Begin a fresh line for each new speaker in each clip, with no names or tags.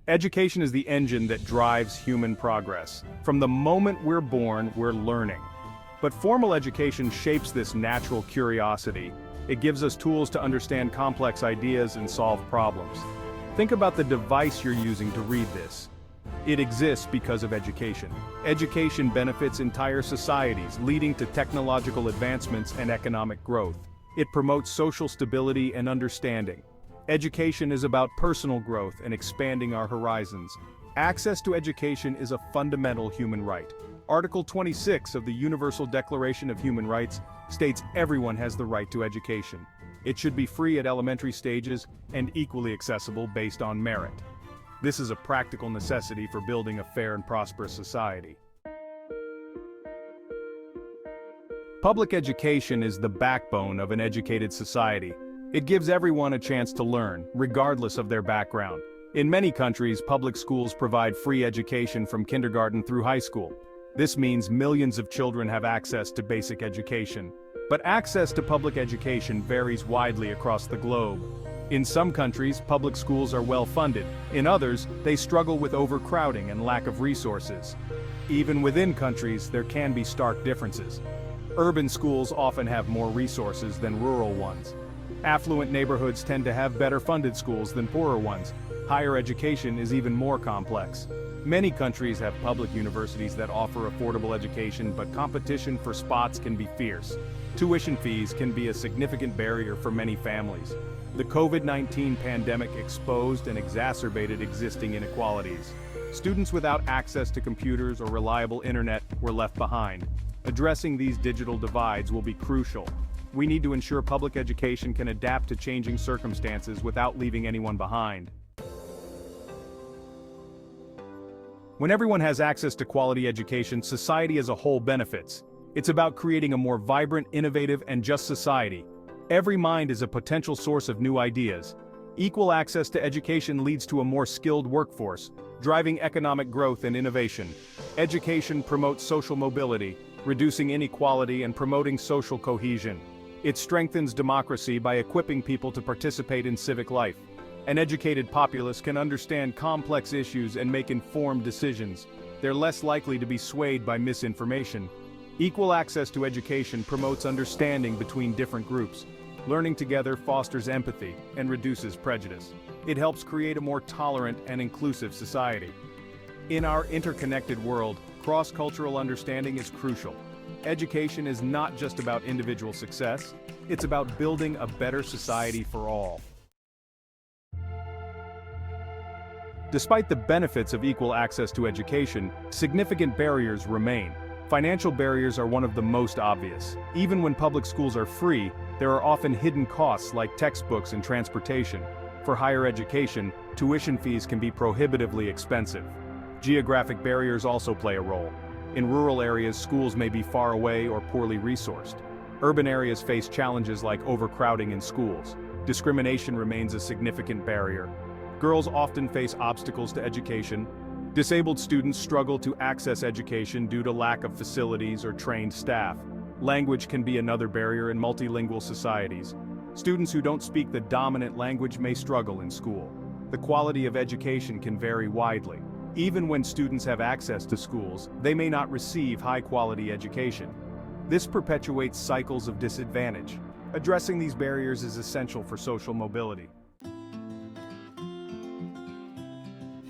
Education is the engine that drives human progress. From the moment we're born, we're learning. But formal education shapes this natural curiosity. It gives us tools to understand complex ideas and solve problems. Think about the device you're using to read this. It exists because of education. Education benefits entire societies, leading to technological advancements and economic growth. It promotes social stability and understanding. Education is about personal growth and expanding our horizons. Access to education is a fundamental human right. Article 26 of the Universal Declaration of Human Rights states everyone has the right to education. It should be free at elementary stages and equally accessible based on merit. This is a practical necessity for building a fair and prosperous society. Public education is the backbone of an educated society. It gives everyone a chance to learn, regardless of their background. In many countries, public schools provide free education from kindergarten through high school. This means millions of children have access to basic education. But access to public education varies widely across the globe. In some countries, public schools are well funded. In others, they struggle with overcrowding and lack of resources. Even within countries, there can be stark differences. Urban schools often have more resources than rural ones. Affluent neighborhoods tend to have better funded schools than poorer ones. Higher education is even more complex. Many countries have public universities that offer affordable education, but competition for spots can be fierce. Tuition fees can be a significant barrier for many families. The COVID-19 pandemic exposed and exacerbated existing inequalities. Students without access to computers or reliable internet were left behind. Addressing these digital divides will be crucial. We need to ensure public education can adapt to changing circumstances without leaving anyone behind. When everyone has access to quality education, society as a whole benefits. It's about creating a more vibrant, innovative, and just society. Every mind is a potential source of new ideas. Equal access to education leads to a more skilled workforce, driving economic growth and innovation. Education promotes social mobility, reducing inequality and promoting social cohesion. It strengthens democracy by equipping people to participate in civic life. An educated populace can understand complex issues and make informed decisions. They're less likely to be swayed by misinformation. Equal access to education promotes understanding between different groups. Learning together fosters empathy and reduces prejudice. It helps create a more tolerant and inclusive society. In our interconnected world, cross-cultural understanding is crucial. Education is not just about individual success, it's about building a better society for all. Despite the benefits of equal access to education, significant barriers remain. Financial barriers are one of the most obvious. Even when public schools are free, there are often hidden costs like textbooks and transportation. For higher education, tuition fees can be prohibitively expensive. Geographic barriers also play a role. In rural areas, schools may be far away or poorly resourced. Urban areas face challenges like overcrowding in schools. Discrimination remains a significant barrier. Girls often face obstacles to education. Disabled students struggle to access education due to lack of facilities or trained staff. Language can be another barrier in multilingual societies. Students who don't speak the dominant language may struggle in school. The quality of education can vary widely. Even when students have access to schools, they may not receive high-quality education. This perpetuates cycles of disadvantage. Addressing these barriers is essential for social mobility.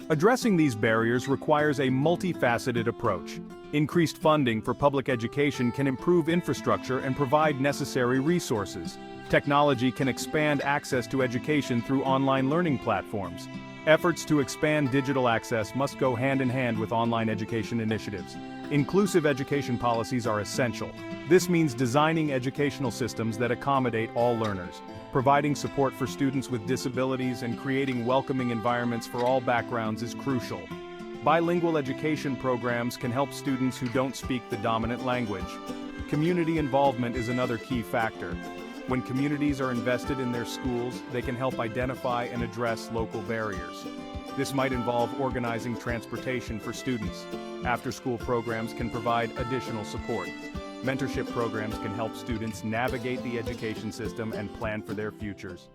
Addressing these barriers requires a multifaceted approach. Increased funding for public education can improve infrastructure and provide necessary resources. Technology can expand access to education through online learning platforms. Efforts to expand digital access must go hand in hand with online education initiatives. Inclusive education policies are essential. This means designing educational systems that accommodate all learners, providing support for students with disabilities and creating welcoming environments for all backgrounds is crucial. Bilingual education programs can help students who don't speak the dominant language. Community involvement is another key factor. When communities are invested in their schools, they can help identify and address local barriers. This might involve organizing transportation for students. After-school programs can provide additional support. Mentorship programs can help students navigate the education system and plan for their futures.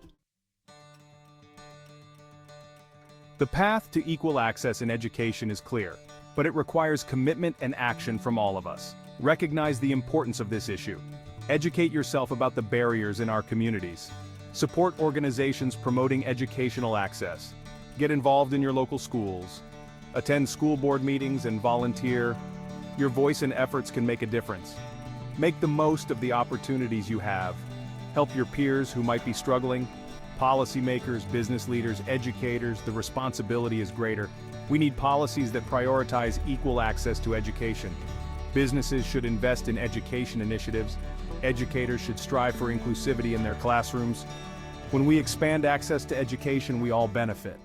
The path to equal access in education is clear, but it requires commitment and action from all of us. Recognize the importance of this issue. Educate yourself about the barriers in our communities. Support organizations promoting educational access. Get involved in your local schools. Attend school board meetings and volunteer. Your voice and efforts can make a difference. Make the most of the opportunities you have. Help your peers who might be struggling. Policymakers, business leaders, educators, the responsibility is greater. We need policies that prioritize equal access to education. Businesses should invest in education initiatives. Educators should strive for inclusivity in their classrooms. When we expand access to education, we all benefit.